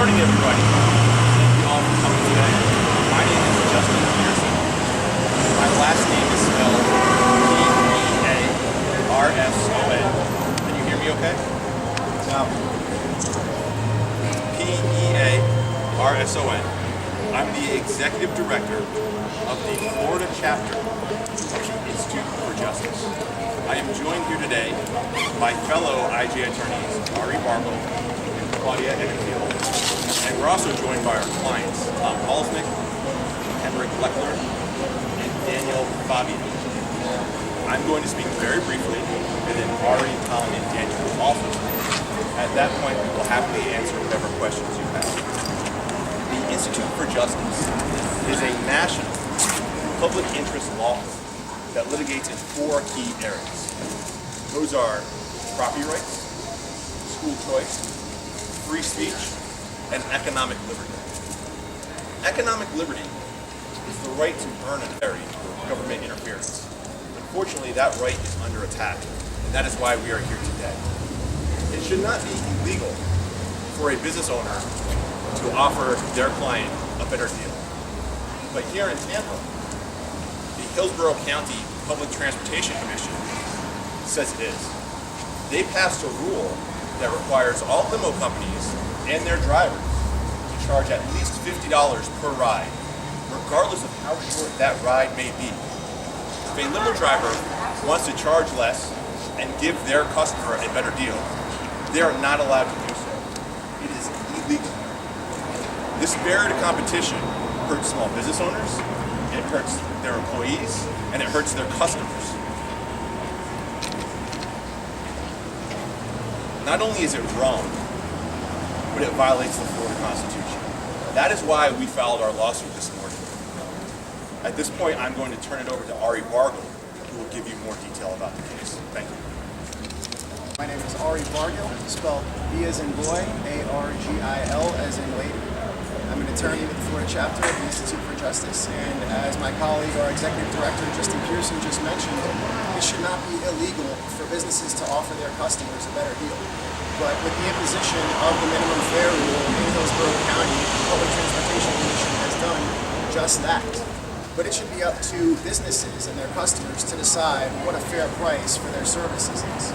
morning, everybody. Thank you all for coming today. My name is Justin Pearson. My last name is spelled P-E-A-R-S-O-N. Can you hear me okay? Now, P-E-A-R-S-O-N. I'm the Executive Director of the Florida chapter of the Institute for Justice. I am joined here today by fellow IJ attorneys Ari Bargle and Claudia Edenfield, and we're also joined by our clients Tom Halsnick, Henrik Leckler, and Daniel Fabio. I'm going to speak very briefly, and then Ari, Tom, and Daniel will also speak. At that point, we will happily answer whatever questions you have. The Institute for Justice is a national public interest law firm that litigates in four key areas. Those are property rights, school choice, free speech, and economic liberty. Economic liberty is the right to earn and vary government interference. Unfortunately, that right is under attack, and that is why we are here today. It should not be illegal for a business owner to offer their client a better deal. But here in Tampa, the Hillsborough County Public Transportation Commission says it is. They passed a rule that requires all limo companies and their drivers to charge at least $50 per ride, regardless of how short that ride may be. If a limo driver wants to charge less and give their customer a better deal, they are not allowed to do so. It is illegal. This barrier to competition hurts small business owners, it hurts their employees, and it hurts their customers. Not only is it wrong, but it violates the Florida Constitution. That is why we filed our lawsuit this morning. At this point, I'm going to turn it over to Ari Bargle, who will give you more detail about the case. Thank you. My name is Ari Bargle, spelled B as in boy, A-R-G-I-L as in lady. I'm an attorney with the Florida chapter of the Institute for Justice, and as my colleague, our executive director, Justin Pearson, just mentioned, it should not be illegal for businesses to offer their customers a better deal. But with the imposition of the minimum fare rule in Hillsborough County, the Public Transportation Commission has done just that. But it should be up to businesses and their customers to decide what a fair price for their services is.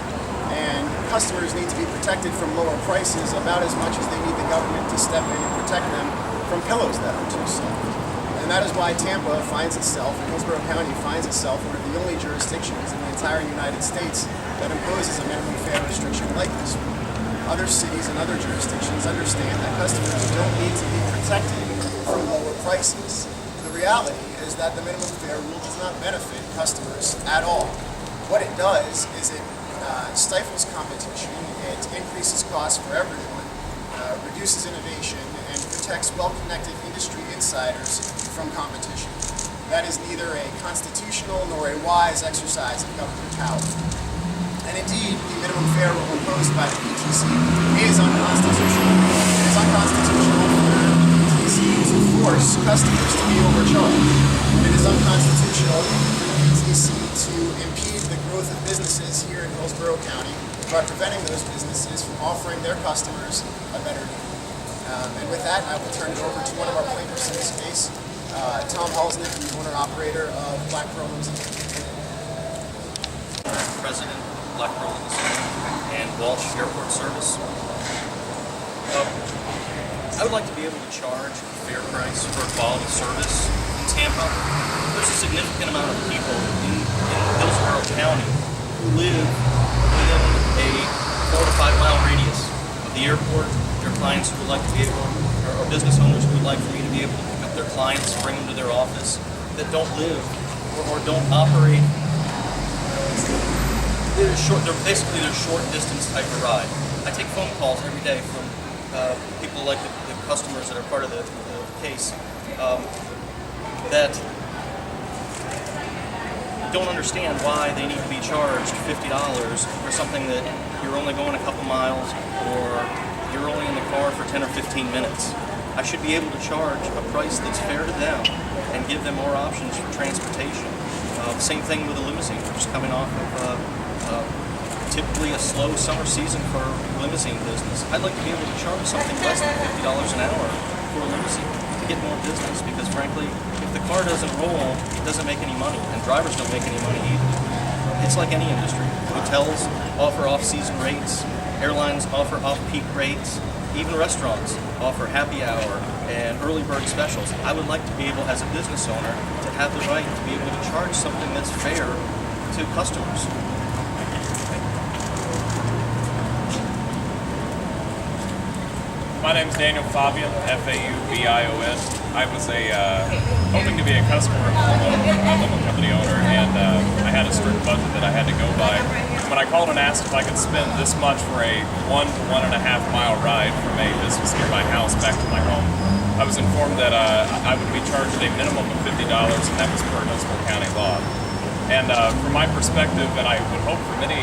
And customers need to be protected from lower prices about as much as they need the government to step in and protect them from pillows that are too soft. And that is why Tampa finds itself, and Hillsborough County finds itself one of the only jurisdictions in the entire United States that imposes a minimum fare restriction like this one. Other cities and other jurisdictions understand that customers don't need to be protected from lower prices. The reality is that the minimum fare rule does not benefit customers at all. What it does is it stifles competition, it increases costs for everyone, reduces innovation, and protects well-connected industry insiders from competition. That is neither a constitutional nor a wise exercise of government power. And indeed, the minimum fare rule imposed by the PTC is unconstitutional. It is unconstitutional for the PTC to force customers to be overcharged. It is unconstitutional for the PTC to impede the growth of businesses here in Hillsborough County by preventing those businesses from offering their customers a better deal. And with that, I will turn it over to one of our plaintiffs in this case, Tom Halsnick, the owner-operator of Black Romans President, Black Romans, and Walsh Airport Service. I would like to be able to charge a fair price for quality service in Tampa. There's a significant amount of people in Hillsborough County who live within a 4 to 5 mile radius of the airport. There are clients who would like to be able, or business owners who would like for me to be able to pick up their clients, bring them to their office, that don't live or don't operate. They're short distance type of ride. I take phone calls every day from people like the customers that are part of the case that don't understand why they need to be charged $50 for something that you're only going a couple miles or you're only in the car for 10 or 15 minutes. I should be able to charge a price that's fair to them and give them more options for transportation. Same thing with a limousine. We're just coming off of typically a slow summer season for limousine business. I'd like to be able to charge something less than $50 an hour for a limousine to get more business, because frankly, if the car doesn't roll, it doesn't make any money, and drivers don't make any money either. It's like any industry. Hotels offer off-season rates, airlines offer off-peak rates, even restaurants offer happy hour and early bird specials. I would like to be able, as a business owner, to have the right to be able to charge something that's fair to customers. My name is Daniel Fabian, F-A-U-B-I-O-N. I was hoping to be a customer of a limo company owner, and I had a strict budget that I had to go by. When I called and asked if I could spend this much for a 1 to 1.5 mile ride from a business near my house back to my home, I was informed that I would be charged a minimum of $50, and that was per Huntsville County law. And from my perspective, and I would hope for many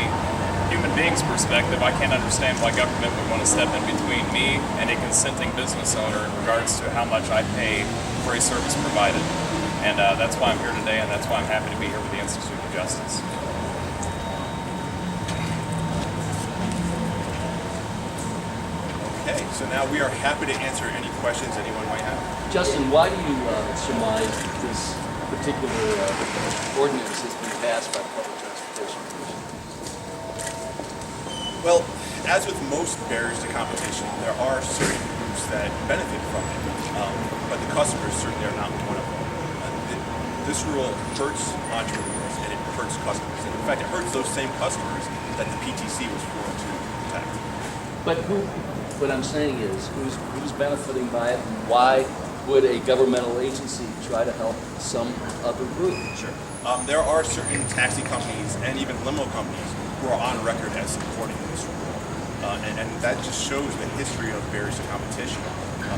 human beings' perspective, I can't understand why government would want to step in between me and a consenting business owner in regards to how much I pay for a service provided. And that's why I'm here today, and that's why I'm happy to be here with the Institute of Justice. Okay, so now we are happy to answer any questions anyone might have. Justin, why do you surmise that this particular ordinance has been passed by the Public Transportation Commission? Well, as with most barriers to competition, there are certain groups that benefit from it, but the customers certainly are not one of them. This rule hurts entrepreneurs and it hurts customers. And in fact, it hurts those same customers that the PTC was formed to protect. But what I'm saying is, who's benefiting by it, and why would a governmental agency try to help some other group? Sure. There are certain taxi companies and even limo companies who are on record as supporting this rule. And that just shows the history of barriers to competition.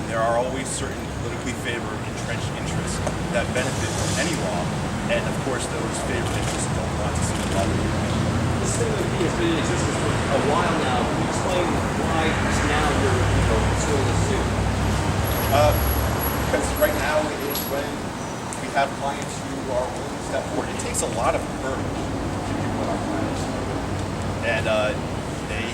There are always certain politically favored entrenched interests that benefit from any law, and of course those favored interests don't want to see the law. This thing has been in existence for a while now. Can you explain why it's now you're pursuing a suit? Because right now is when we have clients who are willing to step forward. It takes a lot of courage to do what our clients do. And they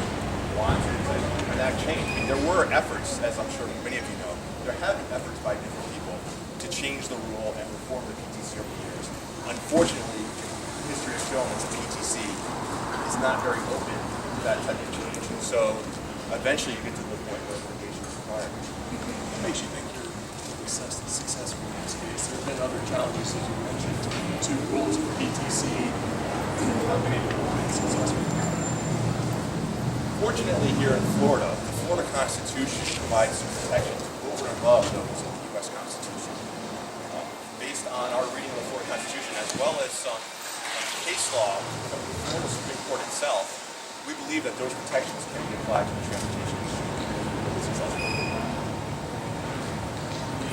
wanted to enact change. I mean, there were efforts, as I'm sure many of you know, there have been efforts by different people to change the rule and reform the PTC over the years. Unfortunately, history has shown that the PTC is not very open to that type of change. And so eventually you get to the point where litigation is required. What makes you think you're successful in this case? There have been other challenges, as you mentioned, to rules of the PTC. How many people have been successful? Fortunately, here in Florida, the Florida Constitution provides some protections over and above those of the U.S. Constitution. Based on our reading of the Florida Constitution, as well as some case law from the Florida Supreme Court itself, we believe that those protections can be applied to the transportation industry.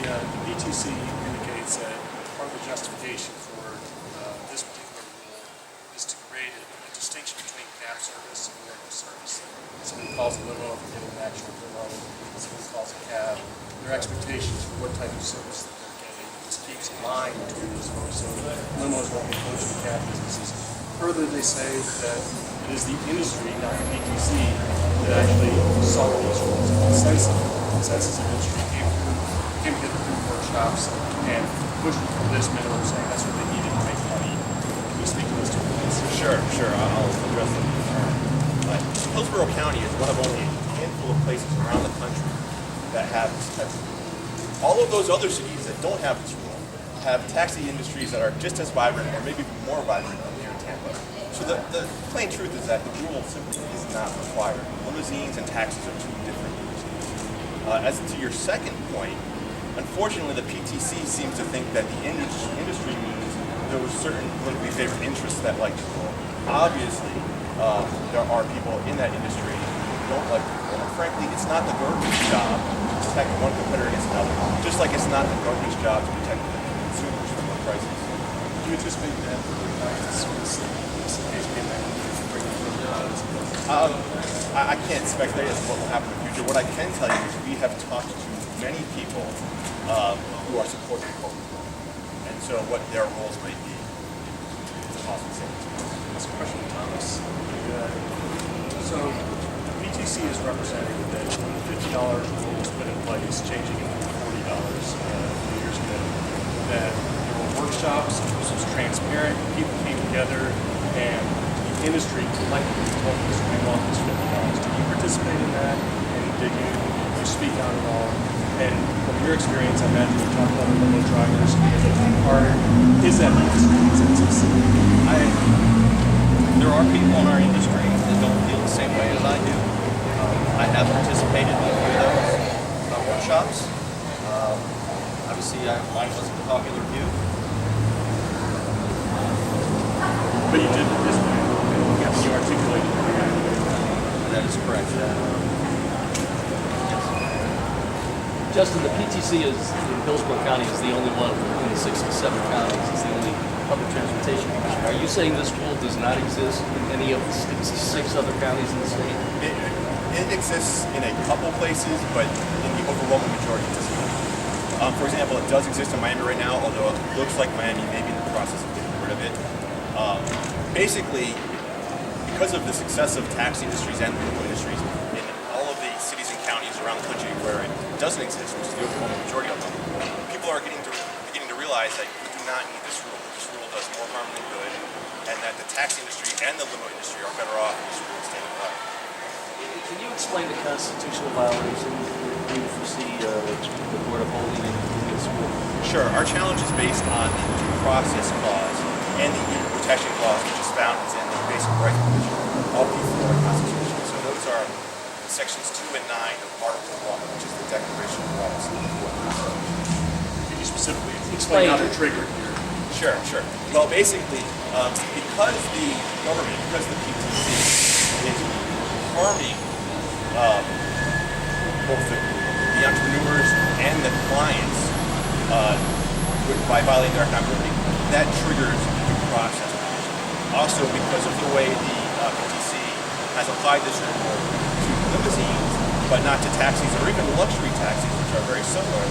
The PTC indicates that part of the justification for this particular rule is to create a distinction between cab service and limo service. Somebody calls a limo, if they're getting an actual limo, somebody calls a cab, their expectations for what type of service that they're getting just keeps in line between those folks. So limos won't be approached with cab businesses. Further, they say that it is the industry, not the PTC, that actually solve these rules. Consensus of industry came together through workshops and pushed for this minimum, saying that's what they needed to make money. Can you speak to those two points? Sure. I'll address them. Hillsborough County is one of only a handful of places around the country that have this type of rule. All of those other cities that don't have this rule have taxi industries that are just as vibrant or maybe even more vibrant than here in Tampa. So the plain truth is that the rule simply is not required. Limousines and taxis are two different industries. As to your second point, unfortunately the PTC seems to think that the industry means those certain politically favored interests that like the rule. Obviously, there are people in that industry who don't like the rule. And frankly, it's not the government's job to protect one competitor against another, just like it's not the government's job to protect the consumers from the prices. Do you anticipate that this case being that I can't speculate as to what will happen in the future. What I can tell you is we have talked to many people who are supporting the program, and so what their roles might be, it's impossible to say. That's a question, Thomas. So PTC is representing that when the $50 rule was put in place, changing it to $40 a few years ago, that there were workshops, this was transparent, people came together, and the industry collectively told us we want this $50. Did you participate in that? And did you speak out at all? And from your experience, I imagine you talked to other limo drivers. Is that industry consensus? There are people in our industry that don't feel the same way as I do. I have participated in a few of those workshops. Obviously, mine wasn't a popular view. But you did participate. You articulated it. That is correct. Justin, the PTC is in Hillsborough County is the only one in the 67 counties. It's the only public transportation commission. Are you saying this rule does not exist in any of the six other counties in the state? It exists in a couple places, but in the overwhelming majority it does not. For example, it does exist in Miami right now, although it looks like Miami may be in the process of getting rid of it. Basically, because of the success of taxi industries and limo industries in all of the cities and counties around the country where it doesn't exist, which is the overwhelming majority of them, people are beginning to realize that we do not need this rule. This rule does more harm than good, and that the taxi industry and the limo industry are better off if this rule is taken away. Can you explain the constitutional violation you foresee the Board upholding in this rule? Sure. Our challenge is based on the due process clause and the equal protection clause, which is found within the basic rights provision of the Florida Constitution. So those are sections 2 and 9 of Article 1, which is the Declaration of Rights of the Florida Constitution. Can you specifically explain how they're triggered here? Sure. Well, basically, because the government, because the PTC is harming both the entrepreneurs and the clients by violating their economic liberty, that triggers due process. Also, because of the way the PTC has applied this rule to limousines, but not to taxis or even luxury taxis, which are very similar,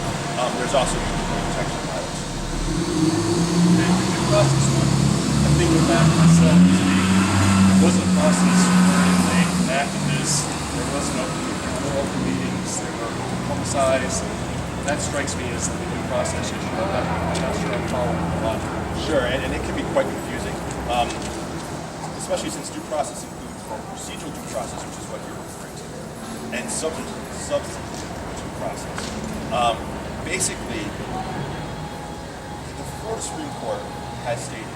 there's also equal protection violation. The process one, I'm thinking back myself, it wasn't a process where they enacted this, there wasn't open meetings, there were publicized, and that strikes me as the due process issue. I'm not sure I'm following the logic. Sure, and it can be quite confusing, especially since due process includes both procedural due process, which is what you're referring to, and substantive due process. Basically, the Florida Supreme Court has stated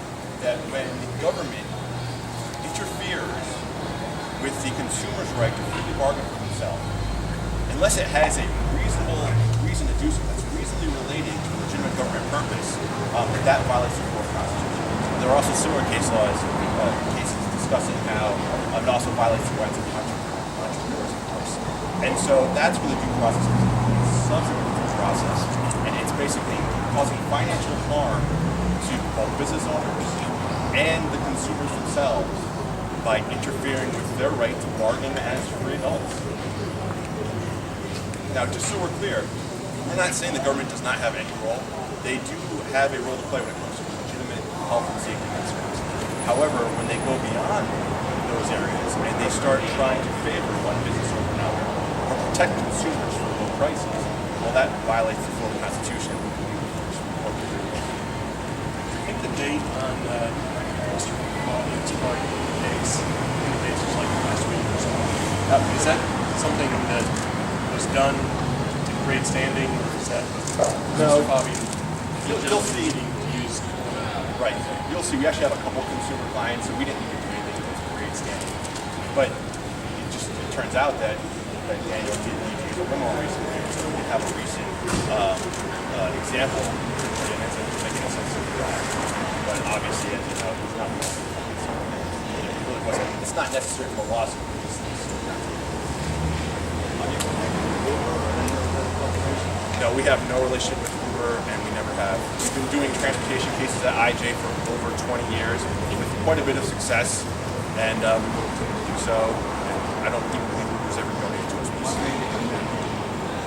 that when the government interferes with the consumer's right to freely bargain for themselves, unless it has a reasonable reason to do so, that's reasonably related to a legitimate government purpose, that violates the Florida Constitution. There are also similar cases discussing how it also violates the rights of entrepreneurs, of course. And so that's where the due process is. It's substantive due process, and it's basically causing financial harm to both business owners and the consumers themselves by interfering with their right to bargain as free adults. Now, just so we're clear, we're not saying the government does not have any role. They do have a role to play when it comes to legitimate health and safety concerns. However, when they go beyond those areas and they start trying to favor one business over another or protect consumers from low prices, well, that violates the Florida Constitution. I think the date on Mr. Bobbitt's part of the case indicates just like last week or something. Is that something that was done to create standing, or is that No. Mr. Bobbitt You'll see. used? Right. You'll see. We actually have a couple consumer clients, so we didn't need to do anything to create standing. But it turns out that Daniel did need to use a limo recently, so we have a recent example, and it's making a sense of that. But obviously, as you know, it's not it really wasn't. It's not necessary for a lawsuit. No, we have no relationship with Uber, and we never have. We've been doing transportation cases at IJ for over 20 years with quite a bit of success, and we will continue to do so. And I don't even believe Uber's ever donated to us.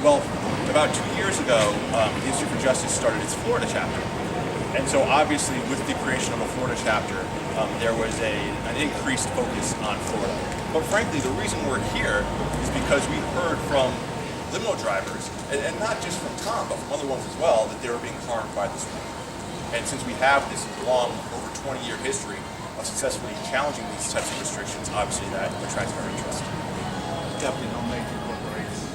Well, about 2 years ago, the Institute for Justice started its Florida chapter. And so obviously with the creation of a Florida chapter, there was an increased focus on Florida. But frankly, the reason we're here is because we heard from limo drivers, and not just from Tom, but from other ones as well, that they were being harmed by this rule. And since we have this long, over 20-year history of successfully challenging these types of restrictions, obviously that attracts our interest. Definitely no major corporations.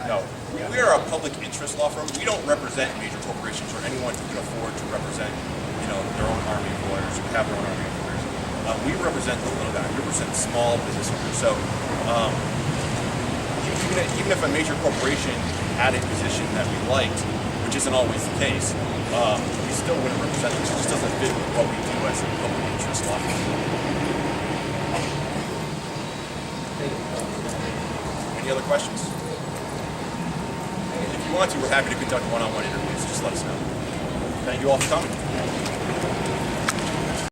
No, we are a public interest law firm. We don't represent major corporations or anyone who can afford to represent, their own army of lawyers who have their own army of lawyers. We represent the little guy. We represent small business owners. So even if a major corporation had a position that we liked, which isn't always the case, we still wouldn't represent them. It just doesn't fit with what we do as a public interest law firm. Any other questions? If you want to, we're happy to conduct one-on-one interviews. Just let us know. Thank you all for coming.